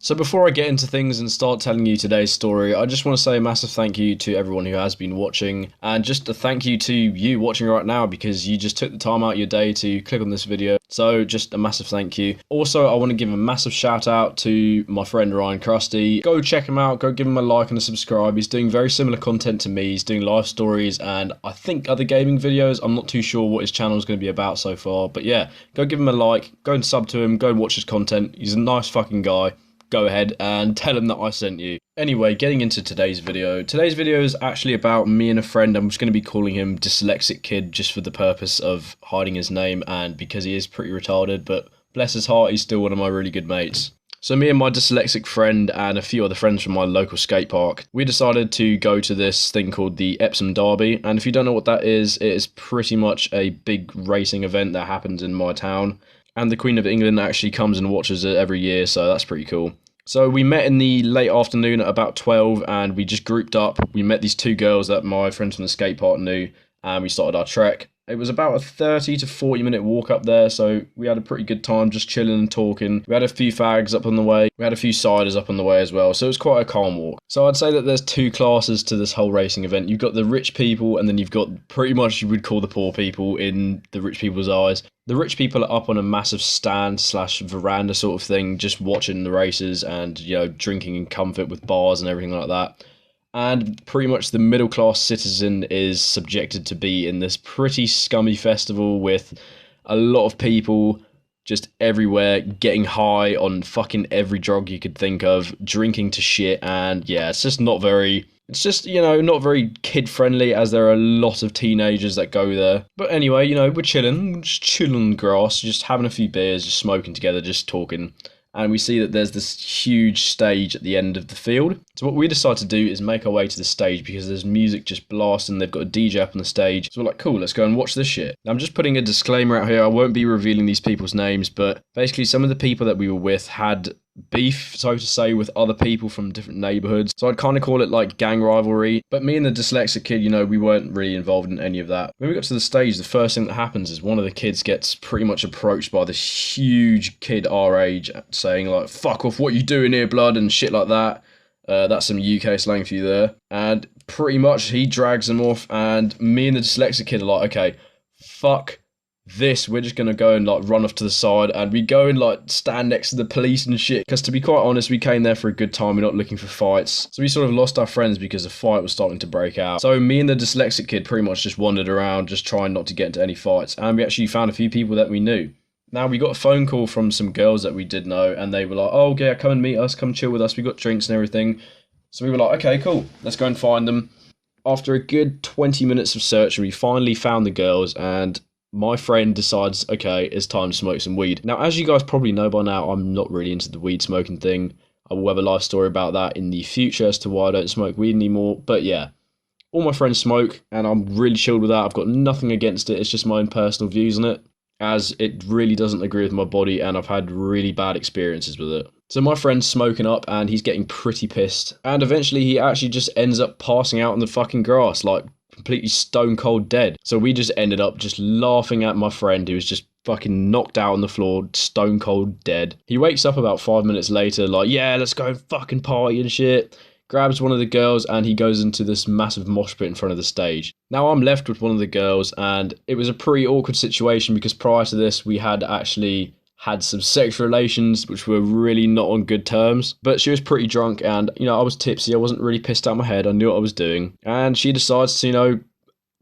So before I get into things and start telling you today's story, I just want to say a massive thank you to everyone who has been watching, and just a thank you to you watching right now because you just took the time out of your day to click on this video. So just a massive thank you. Also, I want to give a massive shout out to my friend Ryan Krusty. Go check him out, go give him a like and a subscribe. He's doing very similar content to me. He's doing live stories and I think other gaming videos. I'm not too sure what his channel is going to be about so far, but yeah, go give him a like, go and sub to him, go and watch his content. He's a nice fucking guy. Go ahead and tell him that I sent you. Anyway, getting into today's video. Today's video is actually about me and a friend. I'm just going to be calling him Dyslexic Kid just for the purpose of hiding his name and because he is pretty retarded, but bless his heart, he's still one of my really good mates. So me and my dyslexic friend and a few other friends from my local skate park, we decided to go to this thing called the Epsom Derby. And if you don't know what that is, it is pretty much a big racing event that happens in my town. And the Queen of England actually comes and watches it every year, so that's pretty cool. So we met in the late afternoon at about 12 and we just grouped up. We met these two girls that my friends from the skate park knew and we started our trek. It was about a 30 to 40 minute walk up there, so we had a pretty good time just chilling and talking. We had a few fags up on the way. We had a few ciders up on the way as well, so it was quite a calm walk. So I'd say that there's two classes to this whole racing event. You've got the rich people and then you've got pretty much you would call the poor people in the rich people's eyes. The rich people are up on a massive stand slash veranda sort of thing, just watching the races and, you know, drinking in comfort with bars and everything like that. And pretty much the middle class citizen is subjected to be in this pretty scummy festival with a lot of people just everywhere getting high on fucking every drug you could think of, drinking to shit, and yeah, it's just not very... It's just, you know, not very kid-friendly as there are a lot of teenagers that go there. But anyway, you know, we're chilling, just chilling on the grass, just having a few beers, just smoking together, just talking. And we see that there's this huge stage at the end of the field. So what we decide to do is make our way to the stage because there's music just blasting, they've got a DJ up on the stage. So we're like, cool, let's go and watch this shit. Now, I'm just putting a disclaimer out here, I won't be revealing these people's names, but basically some of the people that we were with had beef, so to say, with other people from different neighborhoods. So I'd kind of call it like gang rivalry. But me and the dyslexic kid, you know, we weren't really involved in any of that. When we got to the stage, the first thing that happens is one of the kids gets pretty much approached by this huge kid our age saying like, fuck off, what you doing here, blood, and shit like that. That's some UK slang for you there. And pretty much he drags him off and me and the dyslexic kid are like, okay, fuck this, we're just gonna go and like run off to the side and we go and like stand next to the police and shit, because to be quite honest, we came there for a good time, we're not looking for fights. So we sort of lost our friends because a fight was starting to break out. So me and the dyslexic kid pretty much just wandered around just trying not to get into any fights, and we actually found a few people that we knew. Now we got a phone call from some girls that we did know and they were like, oh yeah, come and meet us, come chill with us, we got drinks and everything. So we were like, okay, cool, let's go and find them. After a good 20 minutes of searching, we finally found the girls and my friend decides, okay, it's time to smoke some weed. Now, as you guys probably know by now, I'm not really into the weed smoking thing. I will have a life story about that in the future as to why I don't smoke weed anymore. But yeah, all my friends smoke and I'm really chilled with that. I've got nothing against it. It's just my own personal views on it, as it really doesn't agree with my body and I've had really bad experiences with it. So my friend's smoking up and he's getting pretty pissed. And eventually he actually just ends up passing out in the fucking grass, like completely stone cold dead. So we just ended up just laughing at my friend who was just fucking knocked out on the floor, stone cold dead. He wakes up about 5 minutes later like, yeah, let's go and fucking party and shit. Grabs one of the girls and he goes into this massive mosh pit in front of the stage. Now I'm left with one of the girls and it was a pretty awkward situation because prior to this we had actually had some sexual relations which were really not on good terms, but she was pretty drunk and, you know, I was tipsy, I wasn't really pissed out of my head, I knew what I was doing, and she decides to, you know,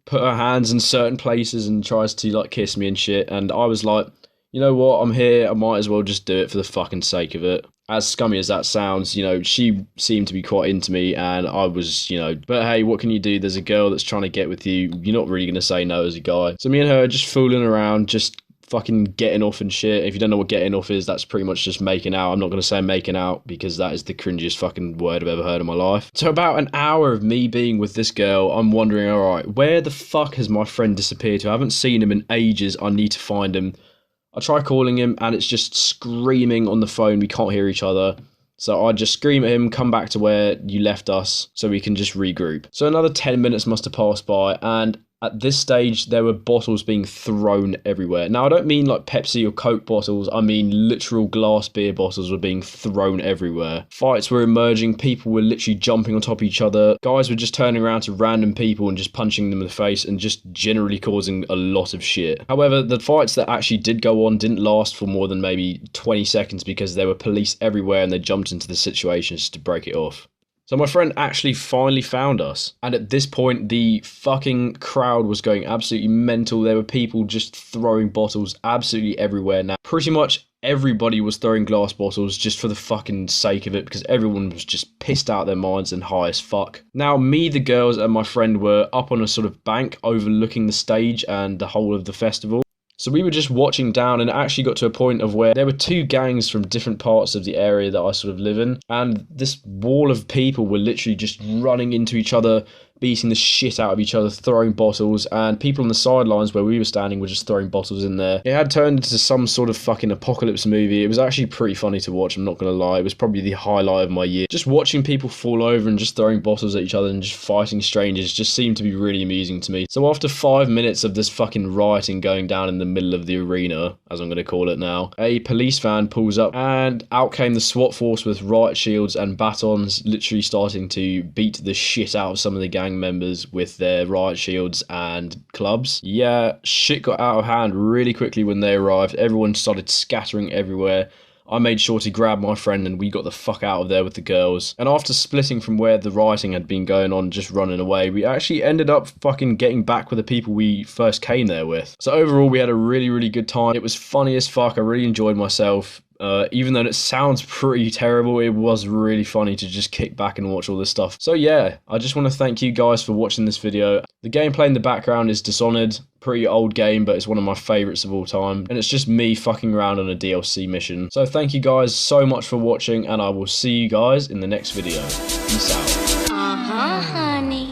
put her hands in certain places and tries to like kiss me and shit, and I was like, you know what, I'm here, I might as well just do it for the fucking sake of it. As scummy as that sounds, you know, she seemed to be quite into me and I was, you know, but hey, what can you do? There's a girl that's trying to get with you, you're not really going to say no as a guy. So me and her just fooling around, just fucking getting off and shit. If you don't know what getting off is, that's pretty much just making out. I'm not going to say making out because that is the cringiest fucking word I've ever heard in my life. So about an hour of me being with this girl, I'm wondering, alright, where the fuck has my friend disappeared to? I haven't seen him in ages, I need to find him. I try calling him and it's just screaming on the phone, we can't hear each other. So I just scream at him, come back to where you left us so we can just regroup. So another 10 minutes must have passed by and At this stage, there were bottles being thrown everywhere. Now, I don't mean like Pepsi or Coke bottles. I mean literal glass beer bottles were being thrown everywhere. Fights were emerging. People were literally jumping on top of each other. Guys were just turning around to random people and just punching them in the face and just generally causing a lot of shit. However, the fights that actually did go on didn't last for more than maybe 20 seconds because there were police everywhere and they jumped into the situation just to break it off. So my friend actually finally found us. And at this point, the fucking crowd was going absolutely mental. There were people just throwing bottles absolutely everywhere. Now, pretty much everybody was throwing glass bottles just for the fucking sake of it because everyone was just pissed out their minds and high as fuck. Now, me, the girls, and my friend were up on a sort of bank overlooking the stage and the whole of the festival. So we were just watching down and it actually got to a point of where there were two gangs from different parts of the area that I sort of live in. And this wall of people were literally just running into each other, beating the shit out of each other, throwing bottles, and people on the sidelines where we were standing were just throwing bottles in there. It had turned into some sort of fucking apocalypse movie. It was actually pretty funny to watch, I'm not gonna lie. It was probably the highlight of my year. Just watching people fall over and just throwing bottles at each other and just fighting strangers just seemed to be really amusing to me. So after 5 minutes of this fucking rioting going down in the middle of the arena, as I'm gonna call it now, a police van pulls up and out came the SWAT force with riot shields and batons, literally starting to beat the shit out of some of the gang members with their riot shields and clubs. Yeah, shit got out of hand really quickly when they arrived. Everyone started scattering everywhere. I made sure to grab my friend and we got the fuck out of there with the girls. And after splitting from where the rioting had been going on, just running away, we actually ended up fucking getting back with the people we first came there with. So overall, we had a really, really good time. It was funny as fuck. I really enjoyed myself. Even though it sounds pretty terrible, it was really funny to just kick back and watch all this stuff. So yeah, I just want to thank you guys for watching this video. The gameplay in the background is Dishonored. Pretty old game, but it's one of my favorites of all time. And it's just me fucking around on a DLC mission. So thank you guys so much for watching, and I will see you guys in the next video. Peace out. Honey.